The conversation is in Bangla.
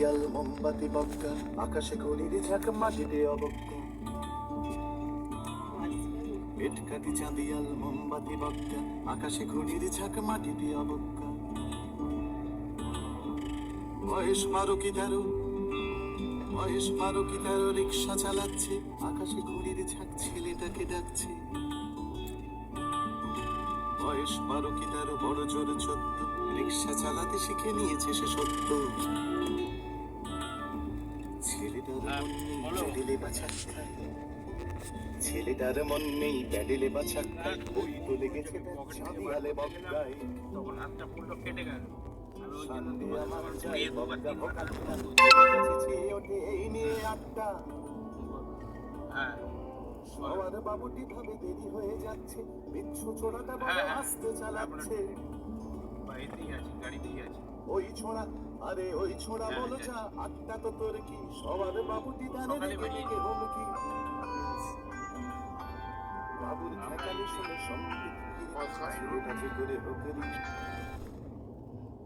চাঁদিয়াল মোমবাতি বক্কা, আকাশে ঘড়ির ঝাঁক মাটিতে অবক্কা। পেট কাটি চাঁদিয়াল মোমবাতি বক্কা, আকাশে ঘড়ির ঝাঁক মাটিতে অবক্কা। বয়স 12 কি 13, বয়স 12 কি 13, রিক্সা চালাচ্ছে, আকাশে ঘড়ির ঝাঁক ছেলেটাকে ডাকছে। বয়স 12 কি 13, বড় জোর 14, রিক্সা চালাতে শিখে নিয়েছে সে সত্য। ছেলেটার মন নেই প্যাডেলে বা চাক্কায়, ছেলেটার মন নেই প্যাডেলে বা চাক্কায়, ওই তো লেগেছে চাঁদিয়ালে বক্কায়। তখন হাতটা পুরো কেটে গেল। শান্তি আমার যায় বক্কা ভক্কা, চেয়ে ওঠে এই নিয়ে আড্ডা। হ্যাঁ সবার বাবুটি ভাবে দেরি হয়ে যাচ্ছে, বিচ্ছু ছোড়াটা বড় আস্তে চালাচ্ছে। বাড়িতেই আছে, গাড়িতেই আছে। ওই ছোড়া, আরে ওই ছোড়া বলো যা, আড্ডা তো তোর কি, সবার বাবুটি দানে রেখে দিকে হুমকি। বাবুর ঠেকালি শুনে সম্বিত ছেলেটাকে করে হোকেরি,